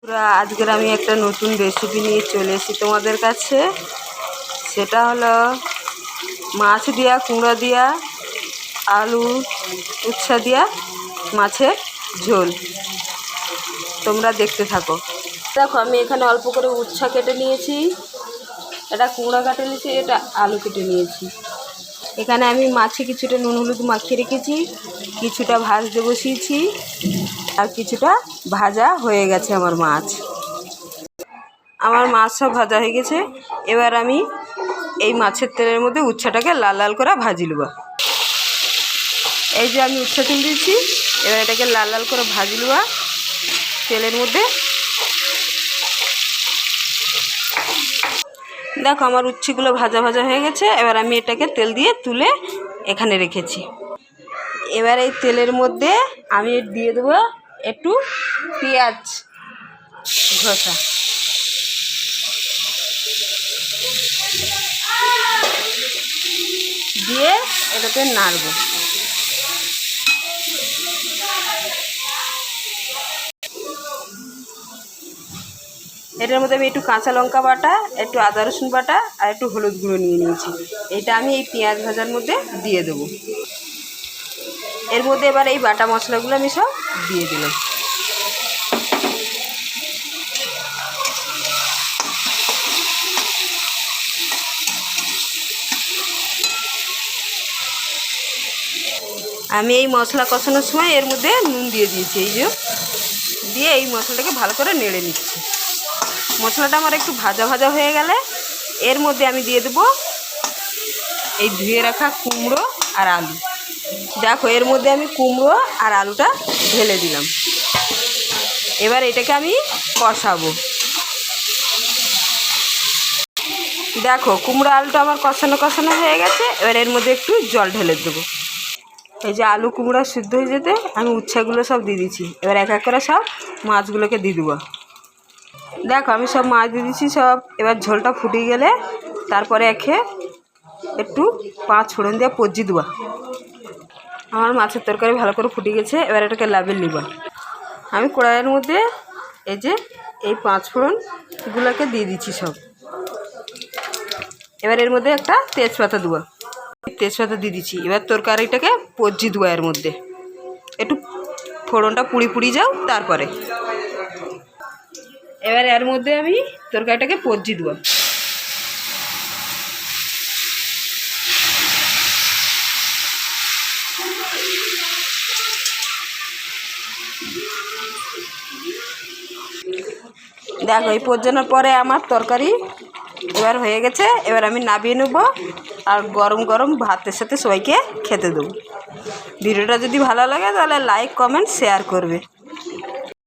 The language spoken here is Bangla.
আজকের আমি একটা নতুন রেসিপি নিয়ে চলে এসেছি তোমাদের কাছে। সেটা হলো মাছ দিয়া, কুমড়া দিয়া, আলু উচ্ছা দিয়া মাছের ঝোল। তোমরা দেখতে থাকো। দেখো, আমি এখানে অল্প করে উচ্ছা কেটে নিয়েছি, এটা কুমড়া কেটে নিয়েছি, এটা আলু কেটে নিয়েছি। এখানে আমি মাছে কিছুটা নুন হলুদ মাখিয়ে রেখেছি, কিছুটা ভাজতে বসিয়েছি, আর কিছুটা ভাজা হয়ে গেছে। আমার মাছ সব ভাজা হয়ে গেছে। এবার আমি এই মাছের তেলের মধ্যে উচ্ছাটাকে লাল লাল করে ভাজি নেব। এই যে আমি উচ্ছা তুলে দিয়েছি, এবার এটাকে লাল লাল করে ভাজি নেব তেলের মধ্যে। দেখো, আমার উচ্ছিগুলো ভাজা ভাজা হয়ে গেছে। এবার আমি এটাকে তেল দিয়ে তুলে এখানে রেখেছি। এবার এই তেলের মধ্যে আমি দিয়ে দেবো একটু পেঁয়াজ ঘষা। দিয়ে এটাকে নাড়ব। এটার মধ্যে আমি একটু কাঁচা লঙ্কা বাটা, একটু আদা রসুন বাটা আর একটু হলুদ গুঁড়ো নিয়ে নিয়েছি। এটা আমি এই পেঁয়াজ ভাজার মধ্যে দিয়ে দেবো। এর মধ্যে এবার এই বাটা মশলাগুলো আমি সব দিয়ে দিলাম। আমি এই মশলা কষানোর সময় এর মধ্যে নুন দিয়ে দিয়েছি। এই যে দিয়ে এই মশলাটাকে ভালো করে নেড়ে নিচ্ছি। মশলাটা আমার একটু ভাজা ভাজা হয়ে গেলে এর মধ্যে আমি দিয়ে দেবো এই ধুয়ে রাখা কুমড়ো আর আলু। দেখো, এর মধ্যে আমি কুমড়ো আর আলুটা ঢেলে দিলাম। এবার এটাকে আমি কষাবো। দেখো, কুমড়ো আলুটা আমার কষানো কষানো হয়ে গেছে। এবার এর মধ্যে একটু জল ঢেলে দেবো। এই যে আলু কুমড়া সিদ্ধ হয়ে যেতে আমি উচ্ছাগুলো সব দিয়ে দিচ্ছি। এবার এক এক করে সব মাছগুলোকে দিয়ে দেবো। দেখো, আমি সব মাছ দিয়ে দিচ্ছি সব। এবার ঝোলটা ফুটিয়ে গেলে তারপরে একটু 5 ফোড়ন দিয়ে পজি দেওয়া। আমার মাছের তরকারি ভালো করে ফুটে গেছে। এবার এটাকে লাবিয়ে নিব। আমি কড়াইয়ের মধ্যে এই যে এই 5 ফোড়নগুলোকে দিয়ে দিচ্ছি সব। এবার এর মধ্যে একটা তেজপাতা দেবো, তেজপাতা দিয়ে দিচ্ছি। এবার তরকারিটাকে পজি দেবো। এর মধ্যে একটু ফোড়নটা পুড়ি যাও তারপরে। এবার এর মধ্যে আমি তরকারিটাকে পজি দেবো। দেখো, এই পর্যানোর পরে আমার তরকারি এবার হয়ে গেছে। এবার আমি নামিয়ে নেব আর গরম গরম ভাতের সাথে সবাইকে খেতে দেবো। ভিডিওটা যদি ভালো লাগে তাহলে লাইক কমেন্ট শেয়ার করবে।